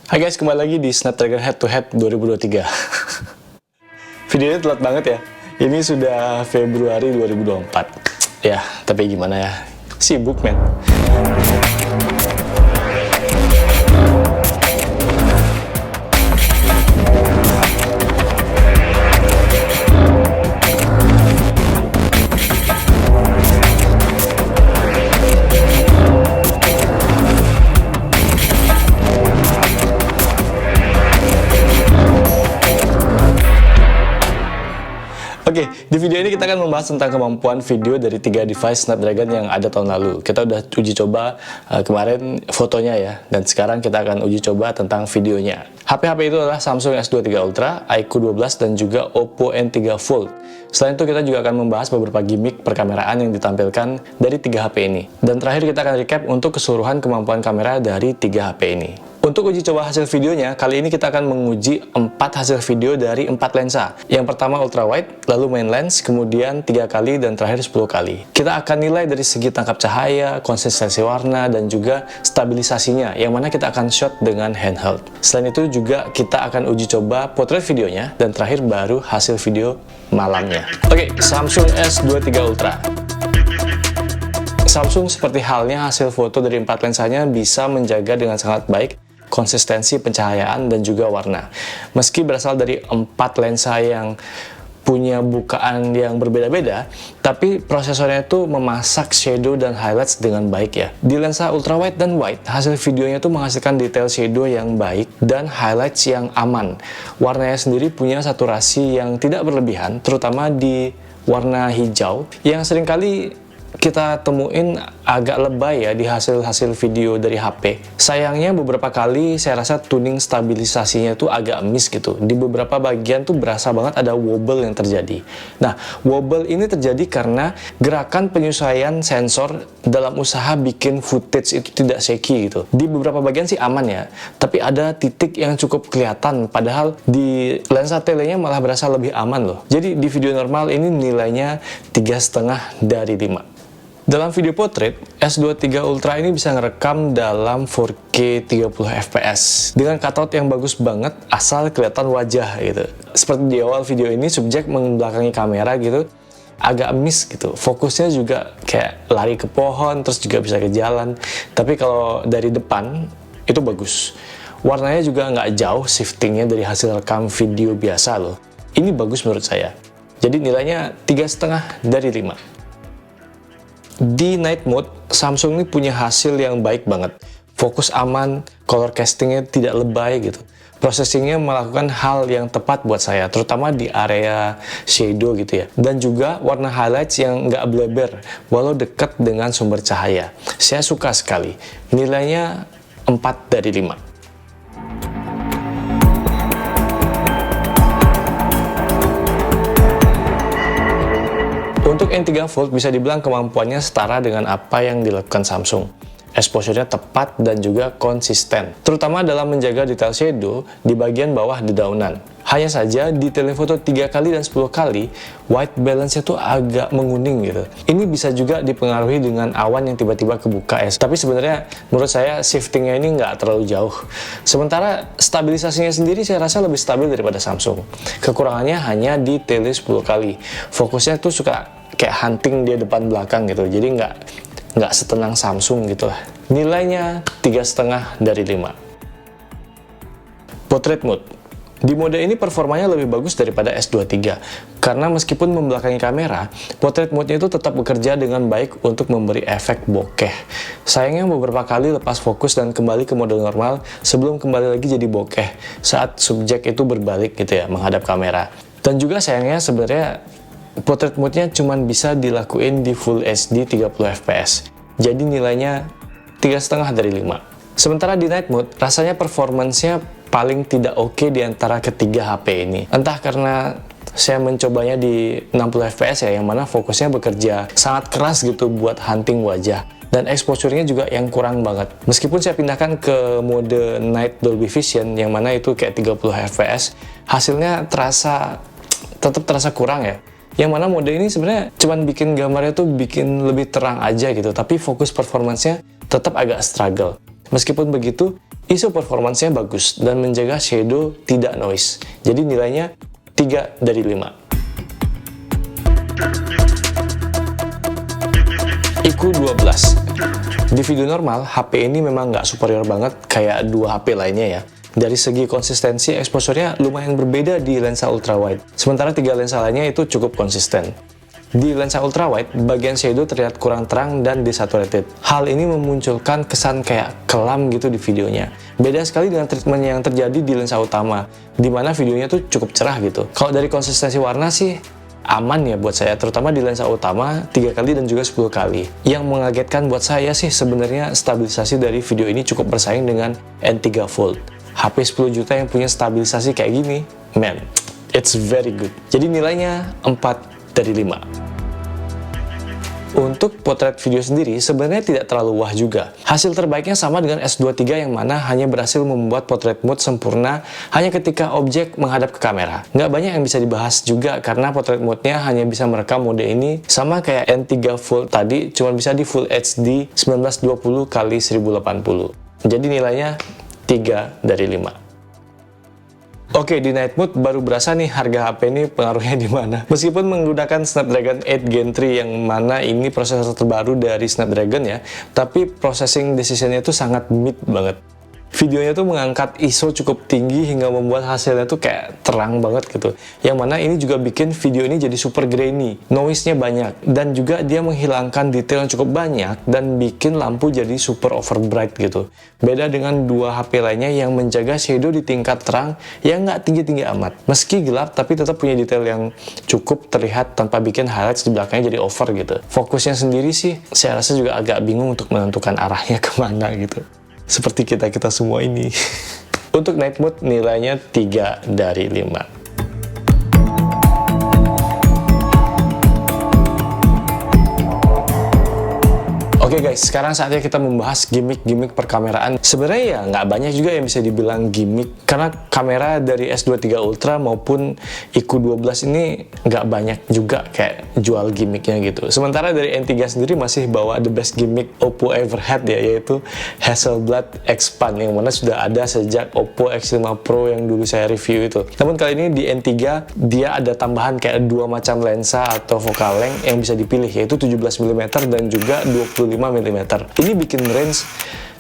Hai guys, kembali lagi di Snapdragon Head to Head 2023. Videonya telat banget ya. Ini sudah Februari 2024. Ya, tapi gimana ya? Sibuk, men. Oke, di video ini kita akan membahas tentang kemampuan video dari 3 device Snapdragon yang ada tahun lalu. Kita udah uji coba kemarin fotonya ya, dan sekarang kita akan uji coba tentang videonya. HP-HP itu adalah Samsung S23 Ultra, iQOO 12, dan juga Oppo N3 Fold. Selain itu kita juga akan membahas beberapa gimmick perkameraan yang ditampilkan dari 3 HP ini. Dan terakhir kita akan recap untuk keseluruhan kemampuan kamera dari 3 HP ini. Untuk uji coba hasil videonya, kali ini kita akan menguji 4 hasil video dari 4 lensa. Yang pertama ultra wide, lalu main lens, kemudian 3 kali, dan terakhir 10 kali. Kita akan nilai dari segi tangkap cahaya, konsistensi warna, dan juga stabilisasinya, yang mana kita akan shot dengan handheld. Selain itu juga kita akan uji coba potret videonya, dan terakhir baru hasil video malamnya. Oke, Samsung S23 Ultra. Samsung seperti halnya hasil foto dari 4 lensanya bisa menjaga dengan sangat baik konsistensi pencahayaan dan juga warna. Meski berasal dari 4 lensa yang punya bukaan yang berbeda-beda, tapi prosesornya itu memasak shadow dan highlights dengan baik ya. Di lensa ultra wide dan wide, hasil videonya itu menghasilkan detail shadow yang baik dan highlights yang aman. Warnanya sendiri punya saturasi yang tidak berlebihan, terutama di warna hijau yang seringkali kita temuin agak lebay ya di hasil-hasil video dari HP. Sayangnya beberapa kali saya rasa tuning stabilisasinya itu agak miss gitu. Di beberapa bagian tuh berasa banget ada wobble yang terjadi. Nah, wobble ini terjadi karena gerakan penyesuaian sensor dalam usaha bikin footage itu tidak shaky gitu. Di beberapa bagian sih aman ya, tapi ada titik yang cukup kelihatan, padahal di lensa telenya malah berasa lebih aman loh. Jadi di video normal ini nilainya 3,5 dari 5. Dalam video potret, S23 Ultra ini bisa ngerekam dalam 4K 30 fps dengan cutout yang bagus banget asal kelihatan wajah gitu. Seperti di awal video ini, subjek membelakangi kamera gitu, agak miss gitu. Fokusnya juga kayak lari ke pohon, terus juga bisa ke jalan. Tapi kalau dari depan, itu bagus. Warnanya juga nggak jauh shiftingnya dari hasil rekam video biasa loh. Ini bagus menurut saya. Jadi nilainya 3,5 dari 5. Di night mode, Samsung ini punya hasil yang baik banget. Fokus aman, color castingnya tidak lebay gitu. Processingnya melakukan hal yang tepat buat saya, terutama di area shadow gitu ya. Dan juga warna highlights yang nggak bleber, walau dekat dengan sumber cahaya. Saya suka sekali. Nilainya 4 dari 5. Untuk N3 Fold bisa dibilang kemampuannya setara dengan apa yang dilakukan Samsung. Exposure-nya tepat dan juga konsisten, terutama dalam menjaga detail shadow di bagian bawah dedaunan. Hanya saja di telefoto 3 kali dan 10 kali, white balance-nya tuh agak menguning gitu. Ini bisa juga dipengaruhi dengan awan yang tiba-tiba kebuka ya. Tapi sebenarnya menurut saya shifting-nya ini nggak terlalu jauh. Sementara stabilisasinya sendiri saya rasa lebih stabil daripada Samsung. Kekurangannya hanya di tele 10 kali. Fokusnya tuh suka kayak hunting dia depan belakang gitu. Jadi nggak setenang Samsung gitu lah. Nilainya 3,5 dari 5. Portrait mode. Di mode ini performanya lebih bagus daripada S23, karena meskipun membelakangi kamera, portrait mode-nya itu tetap bekerja dengan baik untuk memberi efek bokeh. Sayangnya beberapa kali lepas fokus dan kembali ke mode normal sebelum kembali lagi jadi bokeh saat subjek itu berbalik gitu ya, menghadap kamera. Dan juga sayangnya sebenarnya portrait mode-nya cuma bisa dilakuin di Full HD 30 fps. Jadi nilainya 3,5 dari 5. Sementara di night mode, rasanya performance-nya paling tidak oke di antara ketiga HP ini. Entah karena saya mencobanya di 60 fps ya, yang mana fokusnya bekerja sangat keras gitu buat hunting wajah. Dan exposure-nya juga yang kurang banget. Meskipun saya pindahkan ke mode Night Dolby Vision, yang mana itu kayak 30 fps, hasilnya tetap terasa kurang ya. Yang mana mode ini sebenarnya cuman bikin gambarnya tuh bikin lebih terang aja gitu, tapi fokus performance-nya tetap agak struggle. Meskipun begitu, ISO performance-nya bagus dan menjaga shadow tidak noise. Jadi nilainya 3 dari 5. IQ 12. Di video normal, HP ini memang nggak superior banget kayak dua HP lainnya ya. Dari segi konsistensi, exposure-nya lumayan berbeda di lensa ultrawide. Sementara tiga lensa lainnya itu cukup konsisten. Di lensa ultrawide, bagian shadow terlihat kurang terang dan desaturated. Hal ini memunculkan kesan kayak kelam gitu di videonya. Beda sekali dengan treatment yang terjadi di lensa utama, di mana videonya tuh cukup cerah gitu. Kalau dari konsistensi warna sih, aman ya buat saya, terutama di lensa utama 3 kali dan juga 10 kali. Yang mengagetkan buat saya sih sebenarnya stabilisasi dari video ini cukup bersaing dengan N3 Fold. HP 10 juta yang punya stabilisasi kayak gini, man, it's very good. Jadi nilainya 4 dari 5. Untuk potret video sendiri sebenarnya tidak terlalu wah juga. Hasil terbaiknya sama dengan S23 yang mana hanya berhasil membuat potret mode sempurna hanya ketika objek menghadap ke kamera. Nggak banyak yang bisa dibahas juga karena potret mode-nya hanya bisa merekam mode ini sama kayak N3 Fold tadi, cuma bisa di Full HD 1920x1080. Jadi nilainya 3 dari 5. Oke, di night mode baru berasa nih harga HP ini pengaruhnya di mana. Meskipun menggunakan Snapdragon 8 Gen 3 yang mana ini prosesor terbaru dari Snapdragon ya, tapi processing decision-nya itu sangat mid banget. Videonya tuh mengangkat ISO cukup tinggi hingga membuat hasilnya tuh kayak terang banget gitu. Yang mana ini juga bikin video ini jadi super grainy, noise-nya banyak, dan juga dia menghilangkan detail yang cukup banyak dan bikin lampu jadi super overbright gitu. Beda dengan dua HP lainnya yang menjaga shadow di tingkat terang yang nggak tinggi-tinggi amat. Meski gelap tapi tetap punya detail yang cukup terlihat tanpa bikin highlights di belakangnya jadi over gitu. Fokusnya sendiri sih saya rasa juga agak bingung untuk menentukan arahnya kemana gitu. Seperti kita semua ini. Untuk night mode nilainya 3 dari 5. Oke guys, sekarang saatnya kita membahas gimmick-gimmick perkameraan. Sebenarnya ya nggak banyak juga yang bisa dibilang gimmick, karena kamera dari S23 Ultra maupun IQ12 ini nggak banyak juga kayak jual gimmicknya gitu. Sementara dari N3 sendiri masih bawa the best gimmick Oppo ever had ya, yaitu Hasselblad Expand yang mana sudah ada sejak Oppo X5 Pro yang dulu saya review itu. Namun kali ini di N3 dia ada tambahan kayak dua macam lensa atau focal length yang bisa dipilih, yaitu 17mm dan juga 25mm. Ini bikin range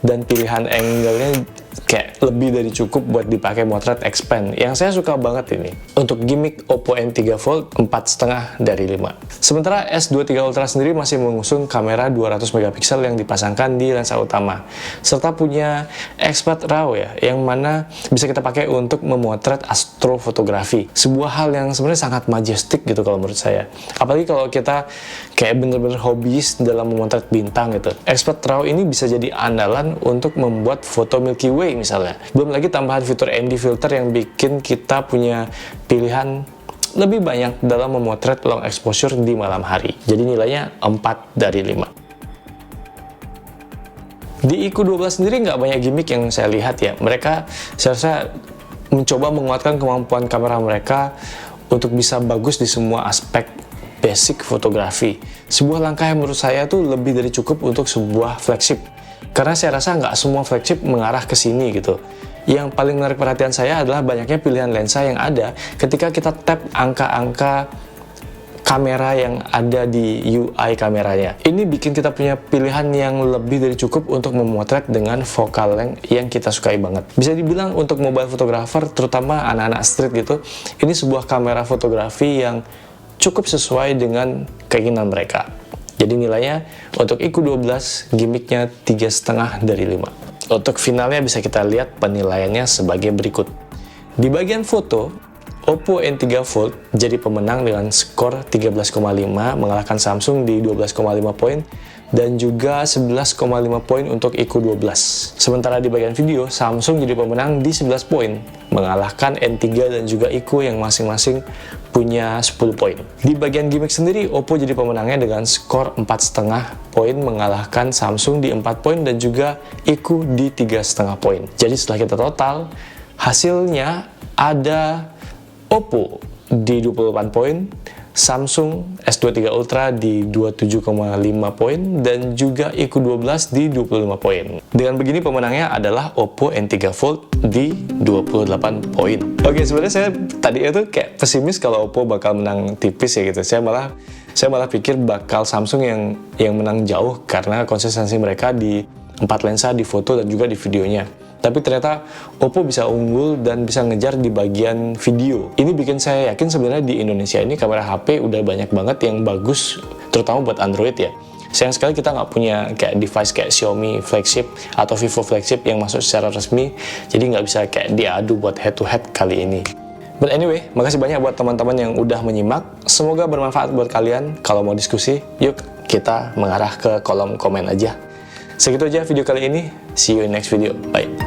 dan pilihan angle-nya kayak lebih dari cukup buat dipakai motret expand yang saya suka banget ini. Untuk gimmick Oppo N3 Fold 4,5 dari 5. Sementara S23 Ultra sendiri masih mengusung kamera 200 megapiksel yang dipasangkan di lensa utama serta punya expert RAW ya, yang mana bisa kita pakai untuk memotret astrofotografi. Sebuah hal yang sebenarnya sangat majestic gitu kalau menurut saya. Apalagi kalau kita kayak bener-bener hobis dalam memotret bintang gitu. Expert RAW ini bisa jadi andalan untuk membuat foto Milky Way misalnya. Belum lagi tambahan fitur ND filter yang bikin kita punya pilihan lebih banyak dalam memotret long exposure di malam hari. Jadi nilainya 4 dari 5. Di IQ12 sendiri nggak banyak gimmick yang saya lihat ya. Mereka saya rasa mencoba menguatkan kemampuan kamera mereka untuk bisa bagus di semua aspek basic fotografi. Sebuah langkah yang menurut saya tuh lebih dari cukup untuk sebuah flagship. Karena saya rasa nggak semua flagship mengarah ke sini gitu. Yang paling menarik perhatian saya adalah banyaknya pilihan lensa yang ada ketika kita tap angka-angka kamera yang ada di UI kameranya. Ini bikin kita punya pilihan yang lebih dari cukup untuk memotret dengan focal length yang kita sukai banget. Bisa dibilang untuk mobile photographer, terutama anak-anak street gitu, ini sebuah kamera fotografi yang cukup sesuai dengan keinginan mereka. Jadi nilainya untuk IQ12 gimmicknya 3,5 dari 5. Untuk finalnya bisa kita lihat penilaiannya sebagai berikut. Di bagian foto, Oppo N3 Fold jadi pemenang dengan skor 13,5 mengalahkan Samsung di 12,5 poin dan juga 11,5 poin untuk IQ12. Sementara di bagian video, Samsung jadi pemenang di 11 poin mengalahkan N3 dan juga IQ yang masing-masing punya 10 poin. Di bagian gimmick sendiri, Oppo jadi pemenangnya dengan skor 4,5 poin mengalahkan Samsung di 4 poin dan juga IQ di 3,5 poin. Jadi setelah kita total, hasilnya ada Oppo di 28 poin, Samsung S23 Ultra di 27,5 poin, dan juga IQ12 di 25 poin. Dengan begini pemenangnya adalah Oppo N3 Fold di 28 poin. Oke, sebenarnya saya tadi itu kayak pesimis kalau Oppo bakal menang tipis ya gitu. Saya malah pikir bakal Samsung yang menang jauh karena konsistensi mereka di 4 lensa di foto dan juga di videonya. Tapi ternyata Oppo bisa unggul dan bisa ngejar di bagian video. Ini bikin saya yakin sebenarnya di Indonesia ini kamera HP udah banyak banget yang bagus, terutama buat Android ya. Sayang sekali kita nggak punya kayak device kayak Xiaomi flagship atau Vivo flagship yang masuk secara resmi, jadi nggak bisa kayak diadu buat head to head kali ini. But anyway, makasih banyak buat teman-teman yang udah menyimak. Semoga bermanfaat buat kalian. Kalau mau diskusi, yuk kita mengarah ke kolom komen aja. Segitu aja video kali ini. See you in next video. Bye.